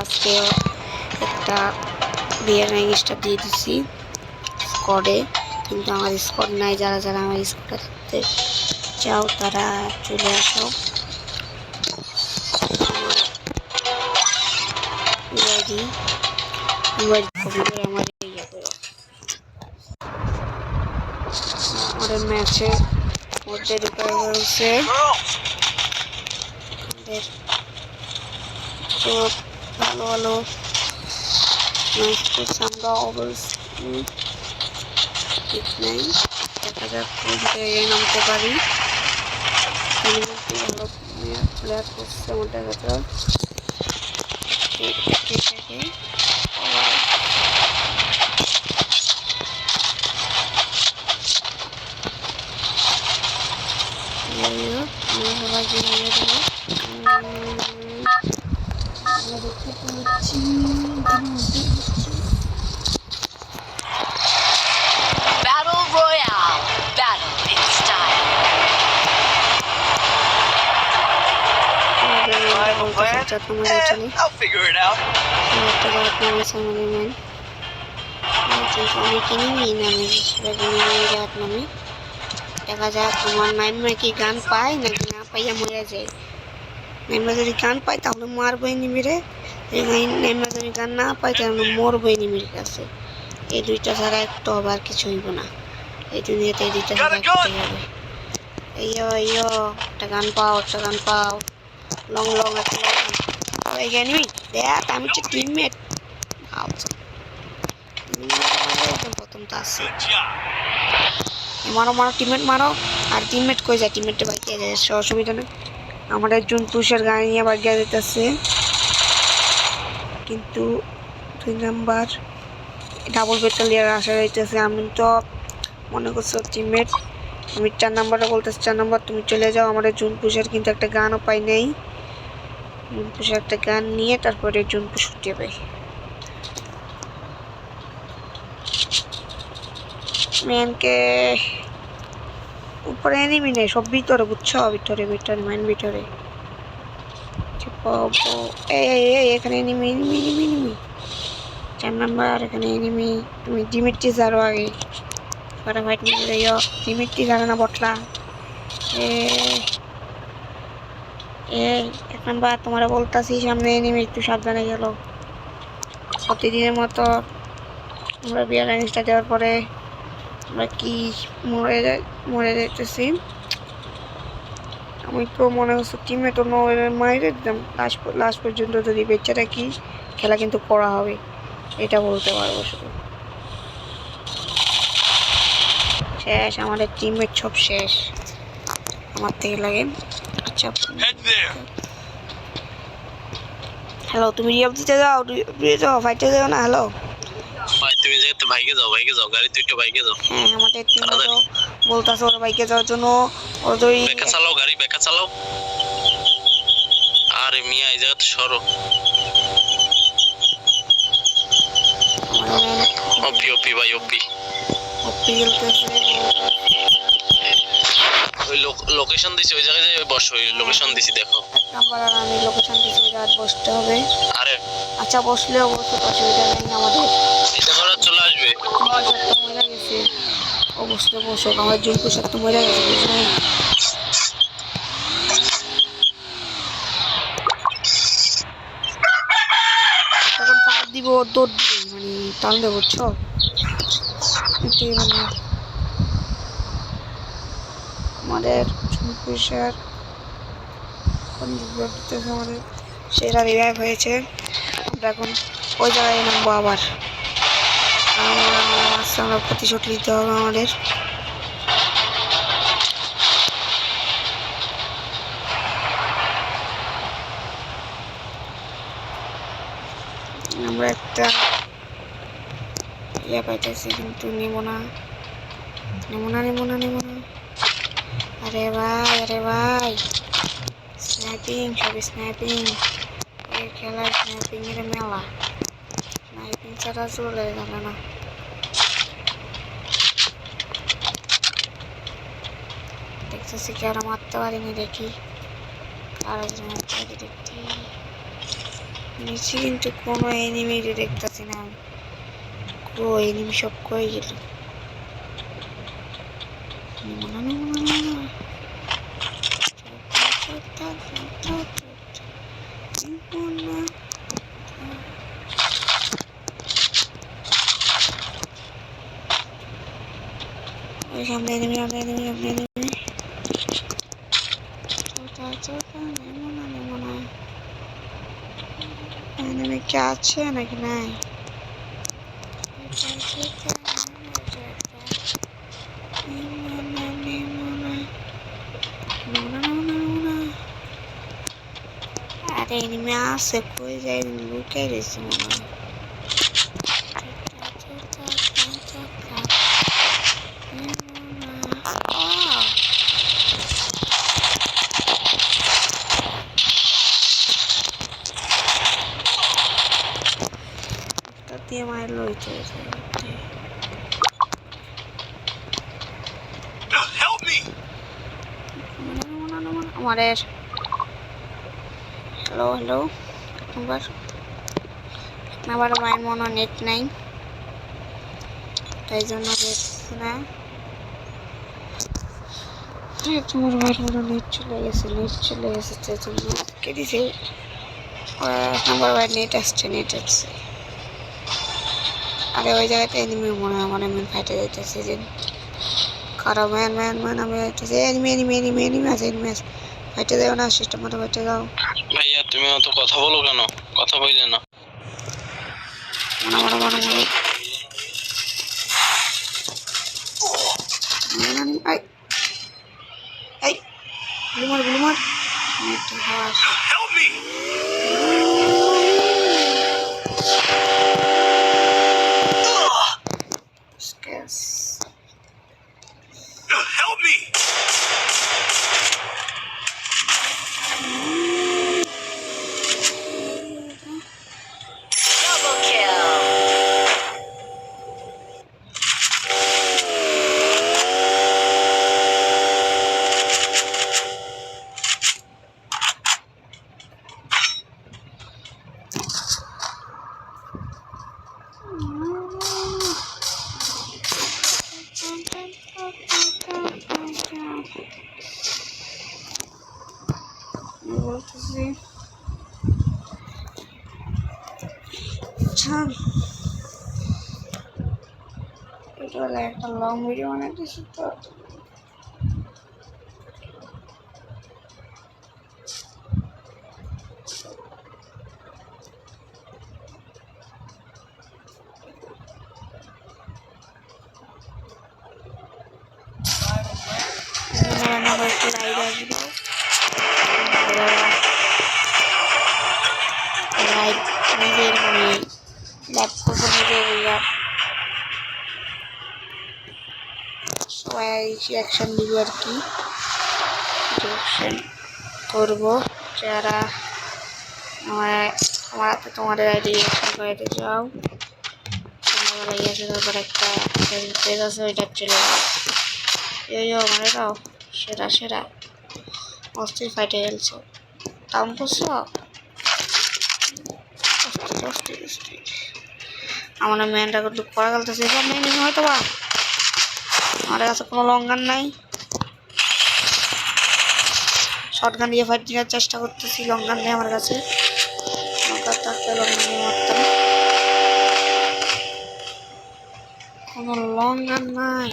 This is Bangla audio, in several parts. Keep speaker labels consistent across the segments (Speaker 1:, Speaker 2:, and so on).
Speaker 1: আজকে একটা বিয়ের র্যাঙ্কটা দিয়ে দিছি স্কোয়াডে, কিন্তু আমার স্কোয়াড নাই। যারা যারা আমার স্কোয়াডে থাকতে চাও তারা চলে আসো। আমাদের ম্যাচে মধ্যে রিপেয়ার হয়েছে খুব ভালো ভালো ম্যাচ করছে। আমরা অবশ্যই ঠিক নেই, দেখা যাক কোন জায়গায় নামতে পারি। ভালো প্লেয়ার করছে আমার দেখা যাক।
Speaker 2: Battle Royale. Battle in style.
Speaker 3: I'll figure it out.
Speaker 1: দেখা যাক আমার নাইমা কি গান পায় নাকি না পাইয়া মরে যায়। নাইমা যদি গান পায় তাহলে মারবো এনিমিরে, নাইমা যদি গান না পায় তাহলে মরবো এনিমির কাছে। এই দুইটা ছাড়া একটু হবে, আর কিছু হইব না এই দুনিয়াতে। এই দুইটা ছাড়া একটু হবে। এইয়ো একটা গান পাও, একটা গান পাও। লং লং একটা এনিমি দেখ, আমি হচ্ছে টিমমেট। প্রথম তো আছে, মারো মারো টিমমেট মারো। আর টিমমেট কই যায়? টিমমেটটা বাকিয়ে যায়, অসুবিধা নেই। আমার একজন তুষার গাড়ি নিয়ে বাকিয়ে যেতেছে, কিন্তু 2 নাম্বার ডাবল ব্যাটালিয়ার আসা যাইতেছে। আমি তো মনে করছো টিমমেট, আমি 4 নাম্বারে বলতেছি 4 নাম্বার তুমি চলে যাও। আমাদের জুন পুষার কিন্তু একটা গানও পাই নেই। জুন পুষার একটা গান নিয়ে তারপরে জুন পুষ উঠিয়ে পাই। মেনকে উপরে এনিমি নেই, সব ভিতরে বুঝছো, ভিতরে ভিতরে মেন ভিতরে। এখানে enemy enemy enemy enemy 4 number এখানে এনিমি। তুমি ডিমিট্রি যারো আগে ফাটাফাট নিয়ে যাইও। ডিমিট্রি জানে না বটলা। এই 1 নাম্বার তোমার বলতাছি সামনে এনিমি, একটু সাবধানে গেল। প্রতিদিনের মতো আমরা বিয়ার র্যাঙ্কটা দেওয়ার পরে আমরা কি মরে যাইতেছি। আমি তো মনে হচ্ছে টিমে তো মাইরে দিতাম লাস্ট পর্যন্ত। যদি বেঁচে থাকি খেলা কিন্তু করা হবে, এটা বলতে পারবো। শুধু শেষ, আমাদের টিমমেট সব শেষ আমার থেকে লাগে। আচ্ছা হ্যালো, তুমি রিয়াব দিতে যাও, ফাইটে যাও না। হ্যালো
Speaker 3: ভাই তুমি যেতে বাইকে যাও গাড়ি দুটো বাইকে যাও।
Speaker 1: হ্যাঁ, আমাদের টিমমেটও বলতাছে ওরা বাইকে যাওয়ার জন্য। ওরা তো
Speaker 3: বেকা চালাও, গাড়ি বেকা চালাও। আরে মিয়া এই জায়গা তো সরো। ওপি ভাই ওপি
Speaker 1: খেলতেছে।
Speaker 3: ওই লোকেশন দিছি, ওই জায়গায় যাই বসো। ওই লোকেশন দিছি দেখো।
Speaker 1: 1 নাম্বার আর আমি লোকেশন দিছি, ওই জায়গায় বসতে হবে।
Speaker 3: আরে
Speaker 1: আচ্ছা বসলে অবশ্য অসুবিধা নেই আমাদের।
Speaker 3: এটা করে চলে আসবে।
Speaker 1: মরে গেছে অবশ্যই বসো, আমার জুন পোশাক তো মরে গেছে বুঝলেন। তখন ফাঁক দিব, দৌড় দিবে, মানে টানলে বুঝছো। মানে আমাদের জুন পোশাক আমাদের সেরা রিভাইভ হয়েছে। আমরা এখন ওই জায়গায় নামবো আবার। আমরা প্রতিশোধ নিতে হবে আমাদের। আমরা একটা ইয়ে পাইতেছি, কিন্তু নেব না। আরে ভাই স্নাইপিং, সবই স্নাইপিং। এই খেলায় স্নাইপিং এর মেলা। স্নাইপিং ছাড়া চলে গেল না। দেখতেছি কি আর মারতে পারিনি, দেখি আর দেখি। নিচে কিন্তু কোনো এনিমি দেখতেছি না আমি। এনিমি সব কই গেল? ওই সামনে এনিমি, সামনে এনিমি, সামনে এনিমি। এনিমি কি আছে নাকি নাই? আরে এনিমি আছে, কই যাই লুকাই রয়েছে মনে হয়। দিয়ে মারলো আমাদের। হ্যালো হ্যালো, আবার মায়ের মনে নেট নাই, তাই জন্য দেখছি না। তোমার মায়ের মনে নেট চলে গেছে, তাই জন্য আটকে দিছে। নাম্বার ওয়ান নেট আসছে। আরে ওই জায়গাতে এনিমি মনে হয়, আমার এমন ফাইটে যাইতেছে যে কারো ম্যান আমি যাইতেছে। এনিমি আছে, ফাইটে যাও না, সিস্টেম মতো ফাইটে যাও।
Speaker 3: ভাইয়া তুমি অত কথা বলো কেন? কথা বললে না।
Speaker 1: গুলুমার
Speaker 2: Double kill.
Speaker 1: বলতেছি আচ্ছা, এটা হলো একটা লং ভিডিও বানাইতেছি তো। নিজের মানে ল্যাপটপ নিজের সবাই রিয়াকশন দিব আর কি, রিয়াকশন করবো। যারা আমার হাতে তোমাদের আইডি রিয়াকশন করাতে চাও, তোমরা লাগিয়েছে তারপর একটা পেজ আছে, ওইটা চলে যাও। মানে দাও সেরা অস্থির ফাইটে গেলছো, টাউন করছো অস্থির। আমার মেনটা কিন্তু করা গেলতেছে, সব মেন হয়তো বা আমার কাছে কোনো লং গান নাই। শর্ট গান দিয়ে ফাইট দেওয়ার চেষ্টা করতেছি, লং গান নেই আমার কাছে। লং গান নিয়ে মারতাম, কোনো লং গান নাই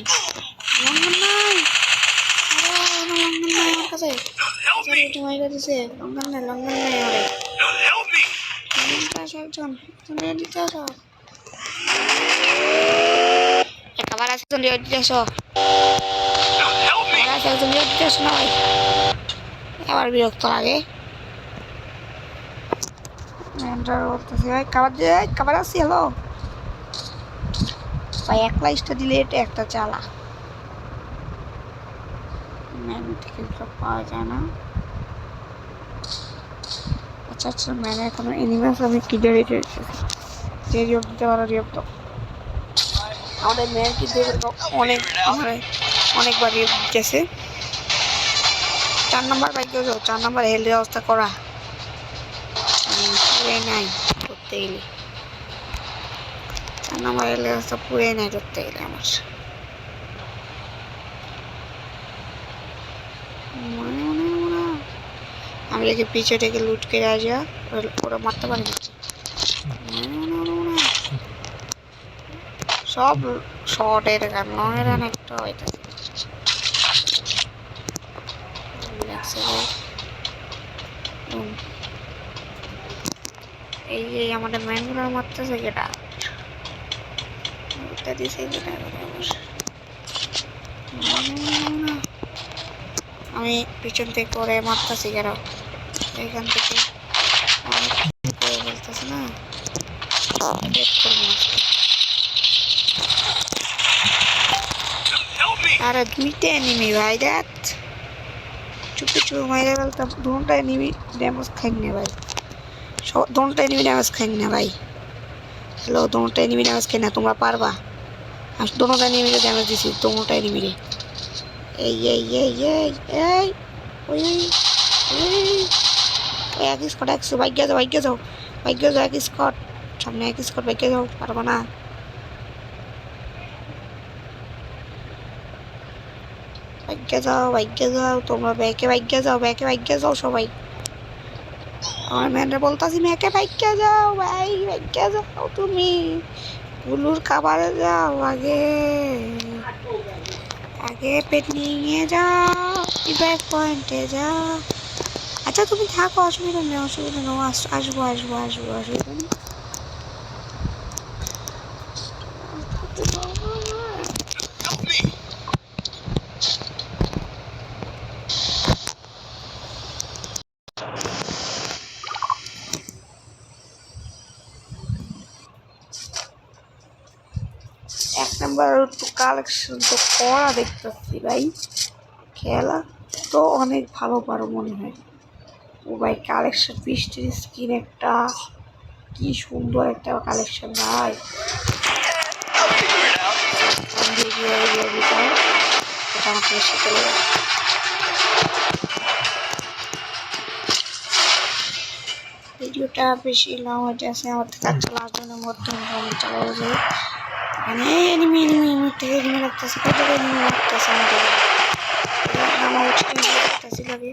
Speaker 1: আমার কাছে। লং গান নাই আমারে। দিতে আসো একবার আছে, একজন দিতে আসো না ভাই, আবার বিরক্ত লাগে। বলতেছি ভাই খাবার আসছি। হ্যালো ভাই, এক লাইসটা দিলে এটা একটা চালা ম্যান থেকে পাওয়া যায় না। আচ্ছা ম্যানে এখনো এনিমাস আমি কি দিয়ে যে রিয়প দিতে পারো, রিয়প তো আমাদের ম্যান কি দিয়ে অনেকবার রিয়প দিতেছে। 4 নম্বর বাইকেও যাও, 4 নম্বর হেলথের অবস্থা করা। পুরে নাই করতে গেলে, 4 নম্বরের লেভেলটা পুরে নাই করতে গেলে আমার। আমি দেখি পিছে থেকে লুট করে আসা, ওরা মারতে পারে নাকি? সব শর্টের গান, লংয়ের গান একটা হইতে এই আমাদের ম্যানগুলো মারতেছে কেটা, দিছে কেটা। আমি পিছন থেকে করে মারতেছি কেন, এখান থেকে অনেক করে বলতেছে না, আরে 2টা এনিমি ভাই, দেখ চুপি চুপ মাইরে বলতাম, 2টা এনিমি ড্যামেজ খাই না ভাই, 2টা এনিমি ড্যামেজ খাই না ভাই। হ্যালো, 2টা এনিমি ড্যামেজ খাই না, তোমরা পারবা? আমি 2টা এনিমিরে ড্যামেজ দিছি, 2টা এনিমিরে। এই এই এই এই এই ওই ওই এক স্কট, বাইকে যাও বাইকে যাও বাইকে যাও, এক স্কট সামনে, এক স্কট বাইকে যাও, পারবো না। বাইকে যাও তোমরা, বাইকে যাও সবাই। আমার ম্যানরা বলতাছি মেয়েকে বাইকে যাও ভাই, বাইকে যাও তুমি, গুলুর খাবারে যাও, আগে আগে পেট নিয়ে যাও, ব্যাক পয়েন্টে যাও। আচ্ছা তুমি থাকো, অসুবিধা নেই আসবো অসুবিধা নেই। এক নাম্বার তো কালেকশন তো করা দেখতেছি ভাই, খেলা তো অনেক ভালো পারো মনে হয়। ও ভাই কালেকশন, বৃষ্টির স্কিন একটা, কি সুন্দর একটা কালেকশন ভাই। ভিডিওটা বেশি লং হয়ে আছে, আমার থেকে একটা লাগবে মধ্যে চালাবো যে মানে এনিমি থেকে এনিমি লাগতেছে, কত এনিমি লাগতেছে আমাদের, আমার লাগতেছে লাগে।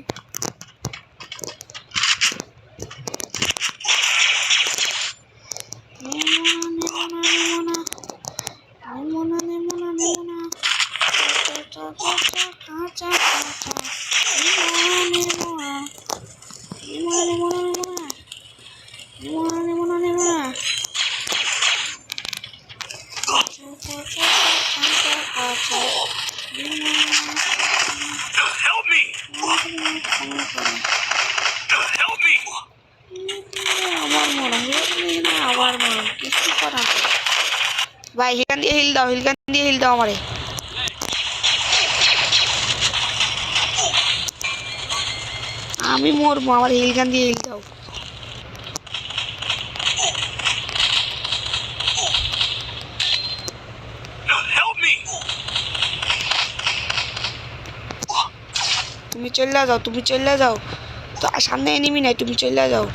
Speaker 1: ভাই হিলগান দিয়ে হিল দাও আমারে। আমি মরবো, আমার হিলগান দিয়ে হিল দাও। তুমি চলে যাও তো, সামনে এনিমি নাই, তুমি চলে যাও।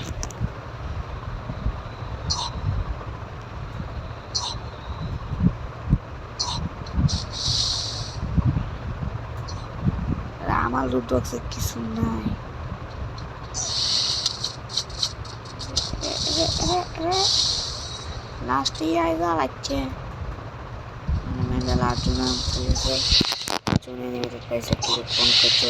Speaker 1: আমার লুট বক্সে কিছু নাই। লাস্টে আইগা লাগছে মেলা চুনা চুনে নিয়ে পাইছে কি ফোন করছে।